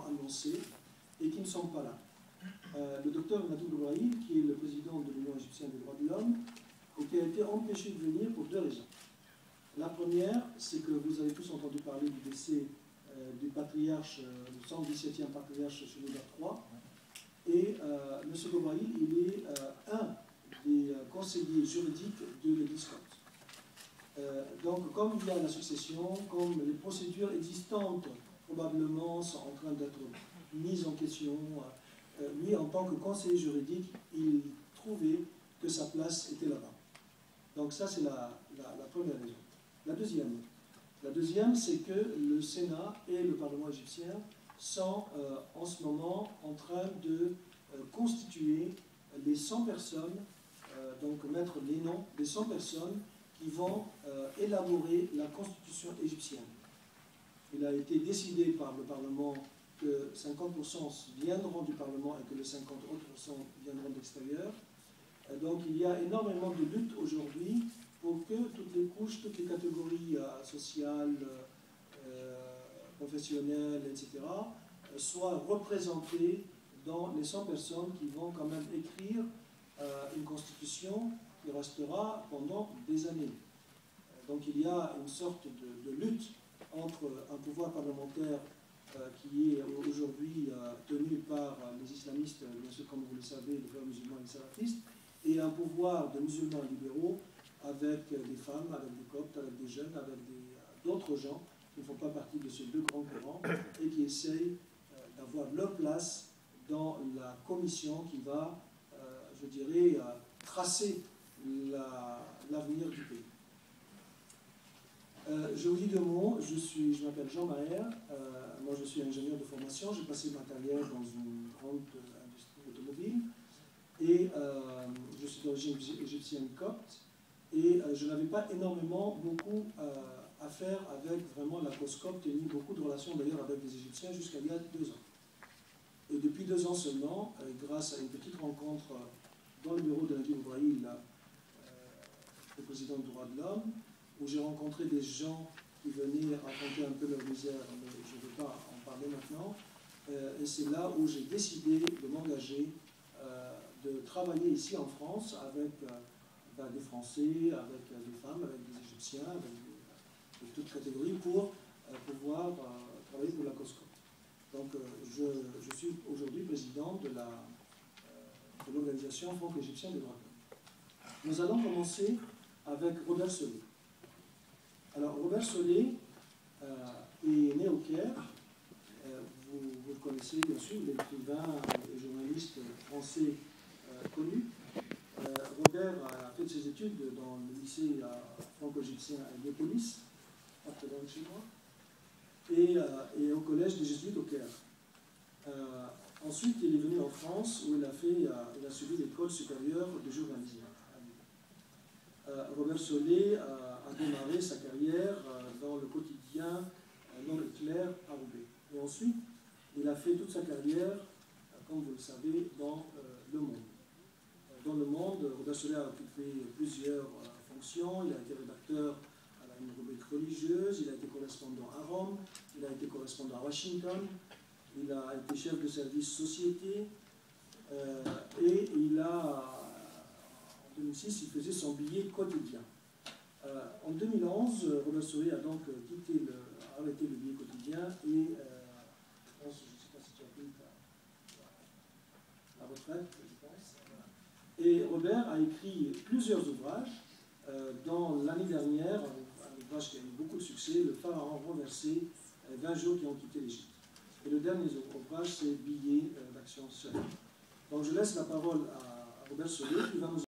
annoncés et qui ne sont pas là. Le docteur Natou Ibrahim, qui est le président de l'Union égyptienne des droits de l'homme, et qui a été empêché de venir pour deux raisons. La première, c'est que vous avez tous entendu parler du décès du patriarche, le 117e patriarche Shenouda III, et M. Gobrahi, il est un des conseillers juridiques de l'Église copte. Donc, comme il y a la succession, comme les procédures existantes probablement sont en train d'être mises en question, lui, en tant que conseiller juridique, il trouvait que sa place était là-bas. Donc ça, c'est la première raison. La deuxième, c'est que le Sénat et le Parlement égyptien sont en ce moment en train de constituer les 100 personnes, donc mettre les noms des 100 personnes qui vont élaborer la constitution égyptienne. Il a été décidé par le Parlement que 50% viendront du Parlement et que les 50% viendront de l'extérieur. Donc il y a énormément de lutte aujourd'hui pour que toutes les couches, toutes les catégories sociales, professionnelles, etc., soient représentées dans les 100 personnes qui vont quand même écrire une constitution qui restera pendant des années. Donc il y a une sorte de lutte entre un pouvoir parlementaire qui est aujourd'hui tenu par les islamistes, bien sûr comme vous le savez, les frères musulmans et les salafistes, et un pouvoir de musulmans libéraux avec des femmes, avec des coptes, avec des jeunes, avec d'autres gens qui ne font pas partie de ces deux grands courants et qui essayent d'avoir leur place dans la commission qui va, je dirais, tracer l'avenir du pays. Je vous dis deux mots, je m'appelle Jean Maher, moi je suis ingénieur de formation, j'ai passé ma carrière dans une grande industrie automobile et je suis d'origine égyptienne copte et je n'avais pas énormément beaucoup à faire avec vraiment la cause copte et ni beaucoup de relations d'ailleurs avec les Égyptiens jusqu'à il y a 2 ans. Et depuis 2 ans seulement, grâce à une petite rencontre dans le bureau de Natou Ibrahim, le président du droit de l'homme, où j'ai rencontré des gens qui venaient raconter un peu leur misère, mais je ne vais pas en parler maintenant. Et c'est là où j'ai décidé de m'engager, de travailler ici en France avec des Français, avec des femmes, avec des Égyptiens, avec de toutes catégories, pour pouvoir travailler pour la cause copte. Donc je suis aujourd'hui président de l'organisation franco-égyptienne des droits de l'homme. Nous allons commencer avec Robert Solé. Alors, Robert Solé est né au Caire. Vous le connaissez bien sûr, l'écrivain et journaliste français connu. Robert a fait ses études dans le lycée franco-égyptien à Héliopolis, pas très loin de chez moi, et au collège des Jésuites au Caire. Ensuite, il est venu en France où il a suivi l'école supérieure de journalisme. Robert Solé a démarré sa carrière dans le quotidien Nord-Éclair à Roubaix. Et ensuite, il a fait toute sa carrière, comme vous le savez, dans Le Monde. Dans Le Monde, Robert Solé a occupé plusieurs fonctions. Il a été rédacteur à une rubrique religieuse, il a été correspondant à Rome, il a été correspondant à Washington, il a été chef de service société, et il a... En 2006, il faisait son billet quotidien. En 2011, Robert Solé a donc arrêté le billet quotidien et je ne sais pas si tu as pris la retraite, je pense. Et Robert a écrit plusieurs ouvrages. Dans l'année dernière, un ouvrage qui a eu beaucoup de succès, Le Pharaon renversé, 20 jours qui ont quitté l'Égypte. Et le dernier ouvrage, c'est Billets d'action sociale. Donc je laisse la parole à Robert Solé qui va nous